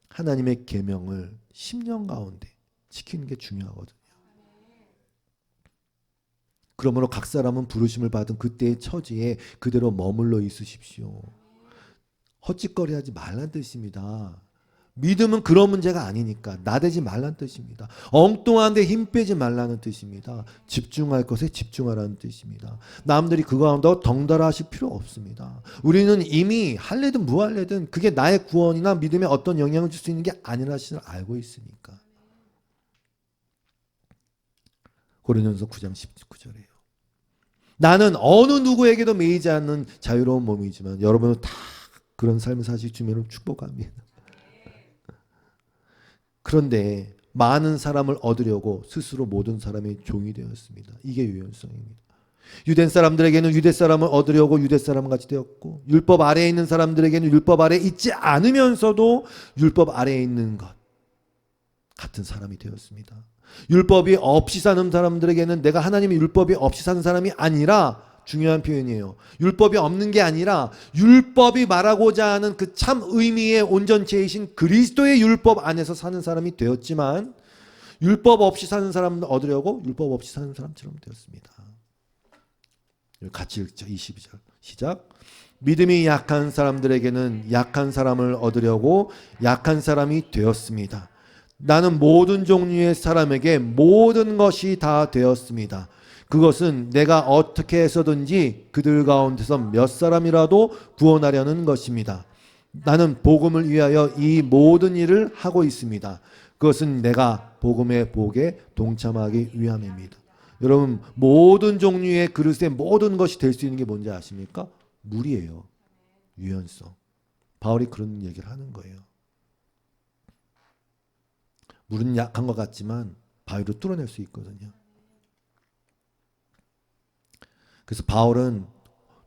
하나님의 계명을 10년 가운데 지키는 게 중요하거든요. 그러므로 각 사람은 부르심을 받은 그때의 처지에 그대로 머물러 있으십시오. 헛짓거리하지 말란 뜻입니다. 믿음은 그런 문제가 아니니까 나대지 말란 뜻입니다. 엉뚱한 데 힘 빼지 말라는 뜻입니다. 집중할 것에 집중하라는 뜻입니다. 남들이 그거 한다고 덩달아 하실 필요 없습니다. 우리는 이미 할례든 무할례든 그게 나의 구원이나 믿음에 어떤 영향을 줄 수 있는 게 아니라는 것을 알고 있으니까. 고린도전서 9장 19절이에요. 나는 어느 누구에게도 매이지 않는 자유로운 몸이지만 여러분은 다 그런 삶을 사실 주면 축복합니다. 그런데 많은 사람을 얻으려고 스스로 모든 사람의 종이 되었습니다. 이게 유연성입니다. 유대 사람들에게는 유대 사람을 얻으려고 유대 사람 같이 되었고, 율법 아래에 있는 사람들에게는 율법 아래에 있지 않으면서도 율법 아래에 있는 것 같은 사람이 되었습니다. 율법이 없이 사는 사람들에게는 내가 하나님의 율법이 없이 사는 사람이 아니라 중요한 표현이에요. 율법이 없는 게 아니라 율법이 말하고자 하는 그 참 의미의 온전체이신 그리스도의 율법 안에서 사는 사람이 되었지만 율법 없이 사는 사람을 얻으려고 율법 없이 사는 사람처럼 되었습니다. 같이 읽죠. 22절 시작. 믿음이 약한 사람들에게는 약한 사람을 얻으려고 약한 사람이 되었습니다. 나는 모든 종류의 사람에게 모든 것이 다 되었습니다. 그것은 내가 어떻게 해서든지 그들 가운데서 몇 사람이라도 구원하려는 것입니다. 나는 복음을 위하여 이 모든 일을 하고 있습니다. 그것은 내가 복음의 복에 동참하기 위함입니다. 여러분, 모든 종류의 그릇의 모든 것이 될 수 있는 게 뭔지 아십니까? 물이에요. 유연성. 바울이 그런 얘기를 하는 거예요. 물은 약한 것 같지만 바위로 뚫어낼 수 있거든요. 그래서 바울은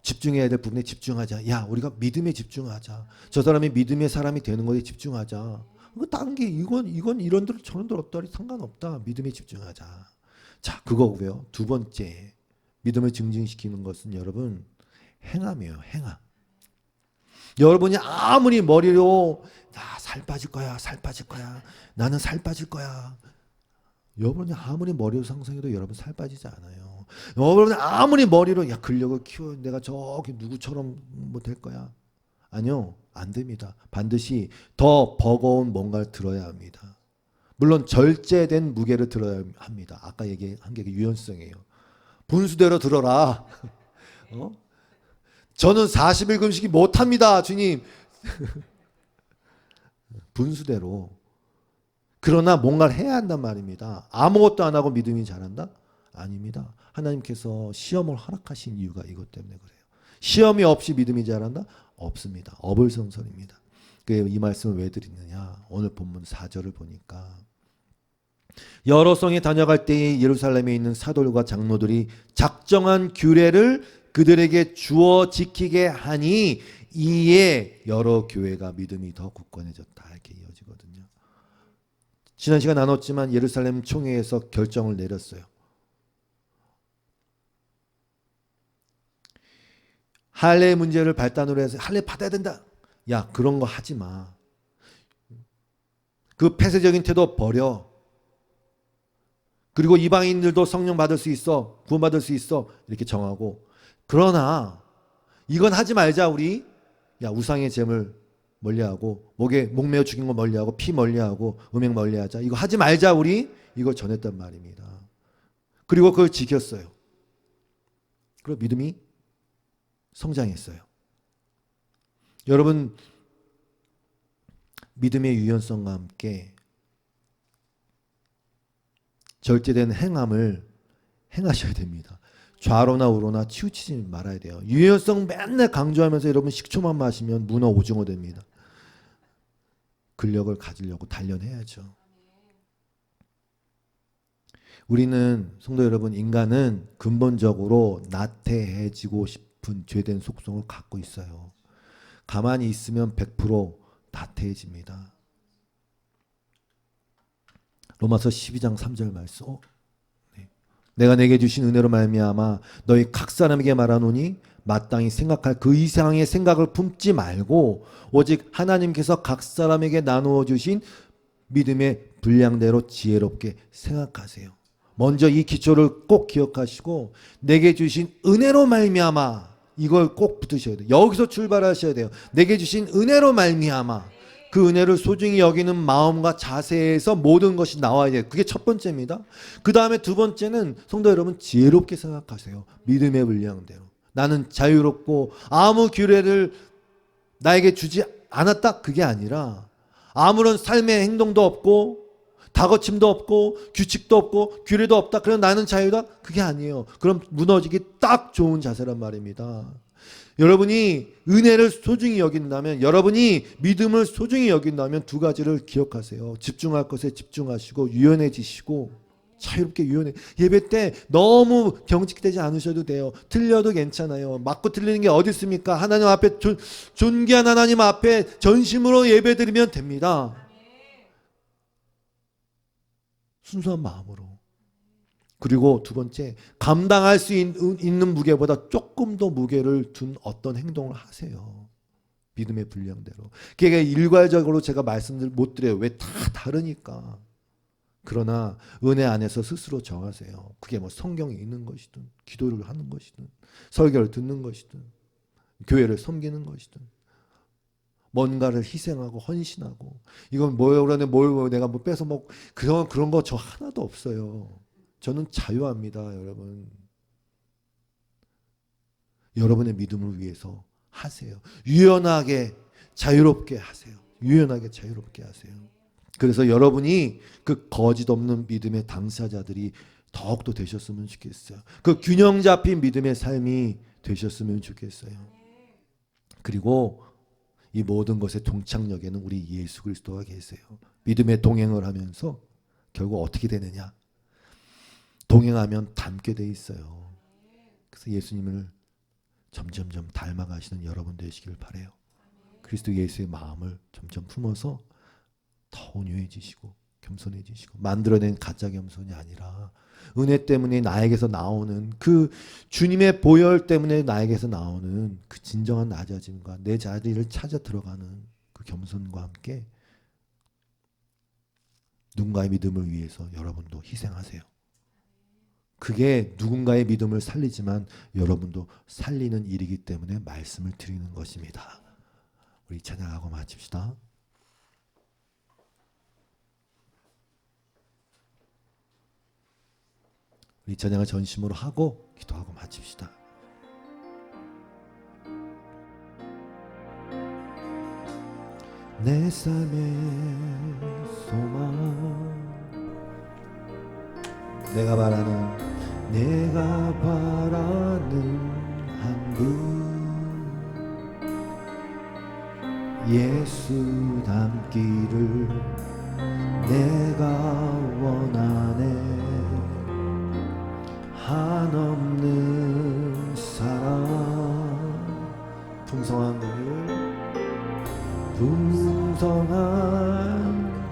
집중해야 될 부분에 집중하자. 야, 우리가 믿음에 집중하자. 저 사람이 믿음의 사람이 되는 것에 집중하자. 다른 게 이건 이런 대로 저런 대로 없다 상관없다. 믿음에 집중하자. 자, 그거고요. 두 번째 믿음을 증진시키는 것은 여러분 행함이에요. 행함. 여러분이 아무리 머리로 나 살 빠질 거야, 살 빠질 거야, 나는 살 빠질 거야. 여러분이 아무리 머리로 상상해도 여러분 살 빠지지 않아요. 여러분이 아무리 머리로 야 근력을 키워 내가 저기 누구처럼 뭐 될 거야. 아니요, 안 됩니다. 반드시 더 버거운 뭔가를 들어야 합니다. 물론 절제된 무게를 들어야 합니다. 아까 얘기한 게 유연성이에요. 분수대로 들어라. 저는 40일 금식이 못합니다, 주님. 분수대로. 그러나 뭔가를 해야 한단 말입니다. 아무것도 안 하고 믿음이 자란다? 아닙니다. 하나님께서 시험을 허락하신 이유가 이것 때문에 그래요. 시험이 없이 믿음이 자란다? 없습니다. 어불성설입니다. 이 말씀을 왜 드리느냐? 오늘 본문 4절을 보니까 여러 성에 다녀갈 때에 예루살렘에 있는 사도들과 장로들이 작정한 규례를 그들에게 주어 지키게 하니 이에 여러 교회가 믿음이 더 굳건해졌다. 이렇게 이어지거든요. 지난 시간 나눴지만 예루살렘 총회에서 결정을 내렸어요. 할례 문제를 발단으로 해서 할례 받아야 된다. 야, 그런 거 하지 마. 그 폐쇄적인 태도 버려. 그리고 이방인들도 성령 받을 수 있어. 구원받을 수 있어. 이렇게 정하고. 그러나 이건 하지 말자 우리. 야, 우상의 잼을 멀리하고 목에 목매어 죽인 거 멀리하고 피 멀리하고 음행 멀리하자. 이거 하지 말자 우리. 이걸 전했단 말입니다. 그리고 그걸 지켰어요. 그리고 믿음이 성장했어요. 여러분, 믿음의 유연성과 함께 절제된 행함을 행하셔야 됩니다. 좌로나 우로나 치우치지 말아야 돼요. 유연성 맨날 강조하면서 여러분 식초만 마시면 문어 오징어 됩니다. 근력을 가지려고 단련해야죠. 우리는 성도 여러분, 인간은 근본적으로 나태해지고 싶은 죄된 속성을 갖고 있어요. 가만히 있으면 100% 나태해집니다. 로마서 12장 3절 말씀. 내가 내게 주신 은혜로 말미암아 너희 각 사람에게 말하노니 마땅히 생각할 그 이상의 생각을 품지 말고 오직 하나님께서 각 사람에게 나누어 주신 믿음의 분량대로 지혜롭게 생각하세요. 먼저 이 기초를 꼭 기억하시고 내게 주신 은혜로 말미암아 이걸 꼭 붙으셔야 돼요. 여기서 출발하셔야 돼요. 내게 주신 은혜로 말미암아 그 은혜를 소중히 여기는 마음과 자세에서 모든 것이 나와야 돼요. 그게 첫 번째입니다. 그 다음에 두 번째는 성도 여러분 지혜롭게 생각하세요. 믿음의 분량대로. 나는 자유롭고 아무 규례를 나에게 주지 않았다? 그게 아니라 아무런 삶의 행동도 없고 다거침도 없고 규칙도 없고 규례도 없다. 그럼 나는 자유다? 그게 아니에요. 그럼 무너지기 딱 좋은 자세란 말입니다. 여러분이 은혜를 소중히 여긴다면, 여러분이 믿음을 소중히 여긴다면 두 가지를 기억하세요. 집중할 것에 집중하시고 유연해지시고 자유롭게 유연해. 예배 때 너무 경직되지 않으셔도 돼요. 틀려도 괜찮아요. 맞고 틀리는 게 어디 있습니까? 하나님 앞에 존귀한 하나님 앞에 전심으로 예배 드리면 됩니다. 순수한 마음으로. 그리고 두 번째, 감당할 수 있는 무게보다 조금 더 무게를 둔 어떤 행동을 하세요. 믿음의 분량대로. 그게 일괄적으로 제가 말씀을 못 드려요. 왜? 다 다르니까. 그러나 은혜 안에서 스스로 정하세요. 그게 뭐 성경이 있는 것이든 기도를 하는 것이든 설교를 듣는 것이든 교회를 섬기는 것이든 뭔가를 희생하고 헌신하고, 이건 뭐예요? 그러네. 뭘 내가 뭐 뺏어 먹고, 그런 거 저 하나도 없어요. 저는 자유합니다, 여러분. 여러분의 믿음을 위해서 하세요. 유연하게 자유롭게 하세요. 유연하게 자유롭게 하세요. 그래서 여러분이 그 거짓 없는 믿음의 당사자들이 더욱더 되셨으면 좋겠어요. 그 균형 잡힌 믿음의 삶이 되셨으면 좋겠어요. 그리고 이 모든 것의 동창역에는 우리 예수 그리스도가 계세요. 믿음의 동행을 하면서 결국 어떻게 되느냐? 동행하면 닮게 돼 있어요. 그래서 예수님을 점점점 닮아가시는 여러분 되시길 바라요. 그리스도 예수의 마음을 점점 품어서 더 온유해지시고 겸손해지시고, 만들어낸 가짜 겸손이 아니라 은혜 때문에 나에게서 나오는 그 주님의 보혈 때문에 나에게서 나오는 그 진정한 낮아짐과 내 자리를 찾아 들어가는 그 겸손과 함께 누군가의 믿음을 위해서 여러분도 희생하세요. 그게 누군가의 믿음을 살리지만 여러분도 살리는 일이기 때문에 말씀을 드리는 것입니다. 우리 찬양하고 마칩시다. 우리 찬양을 전심으로 하고 기도하고 마칩시다. 내 삶의 소망, 내가 바라는 한 분, 예수 닮기를 내가 원하네. 한없는 사랑, 풍성한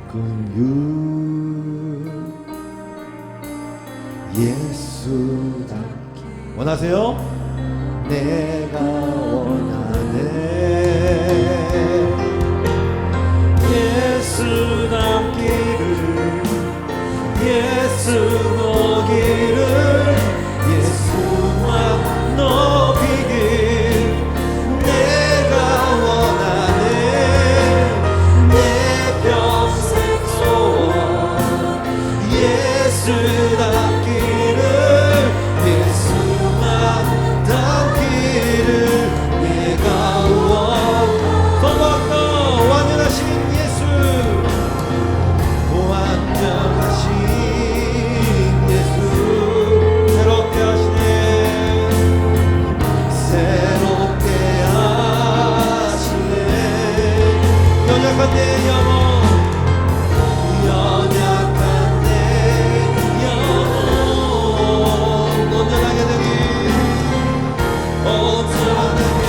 긍휼, 예수 닮기 원하세요? 내가 원하네. 예수 닮기를, 예수 보기를, 예수만 높이길 내가 원하네. 내 평생 소원, 예수 닮기를, 예수만 닮기를 내가 선포할까? 완전하신 예수, 완전하신 예수, 새롭게 하시네. 새롭게 하시네. 연약한 내 영혼, 연약한 내 영혼 온전하게 되기, 온전하게 되니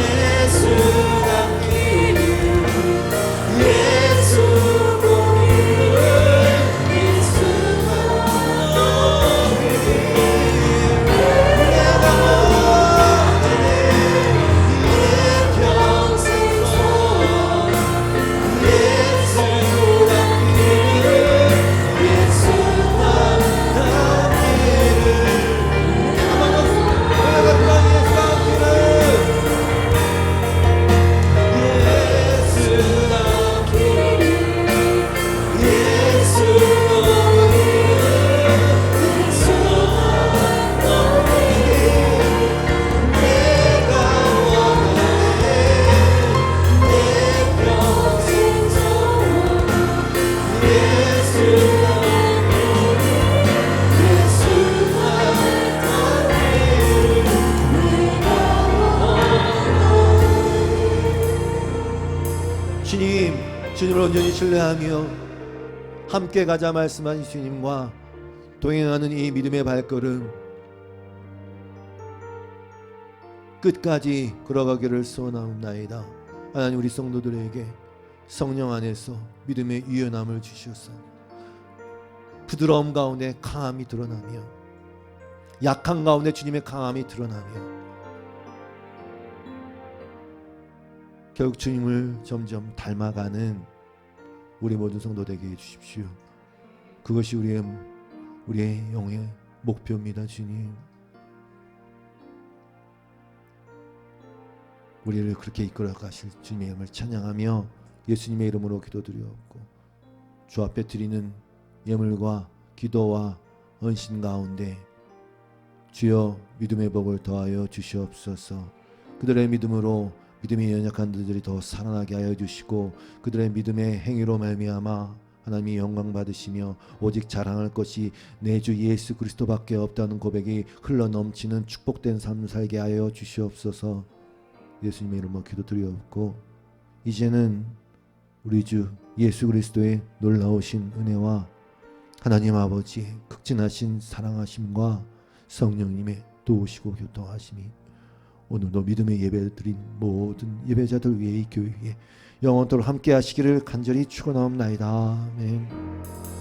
예수 닮기를, 예수 보기를, 예수만 높이길 내가 원하네. 내 평생 소원, 예수 닮기를, 예수만 닮기를 내가 원하네. 예수 닮기를, 예수 닮기를, 예수 보기를, 예수만 높이길 내가 원하네. 내 평생 소원, 예수 닮기를, 예수만 닮기를 내가 원하네. 주님을 온전히 신뢰하며 함께 가자 말씀한 주님과 동행하는 이 믿음의 발걸음 끝까지 걸어가기를 소원하옵나이다. 하나님, 우리 성도들에게 성령 안에서 믿음의 유연함을 주시옵소서. 부드러움 가운데 강함이 드러나며, 약한 가운데 주님의 강함이 드러나며, 결국 주님을 점점 닮아가는 우리 모든 성도 되게 해주십시오. 그것이 우리의 영의 목표입니다. 주님, 우리를 그렇게 이끌어 가실 주님의 이름을 찬양하며 예수님의 이름으로 기도드리옵고, 주 앞에 드리는 예물과 기도와 헌신 가운데 주여 믿음의 복을 더하여 주시옵소서. 그들의 믿음으로 믿음이 연약한 자들이 더 살아나게 하여 주시고, 그들의 믿음의 행위로 말미암아 하나님이 영광 받으시며 오직 자랑할 것이 내 주 예수 그리스도밖에 없다는 고백이 흘러 넘치는 축복된 삶을 살게 하여 주시옵소서. 예수님의 이름으로 기도드리옵고, 이제는 우리 주 예수 그리스도의 놀라우신 은혜와 하나님 아버지의 극진하신 사랑하심과 성령님의 도우시고 교통하심이 오늘도 믿음의 예배드린 모든 예배자들 위에 이 교회 위에 영원토록 함께 하시기를 간절히 축원하옵나이다. 아멘.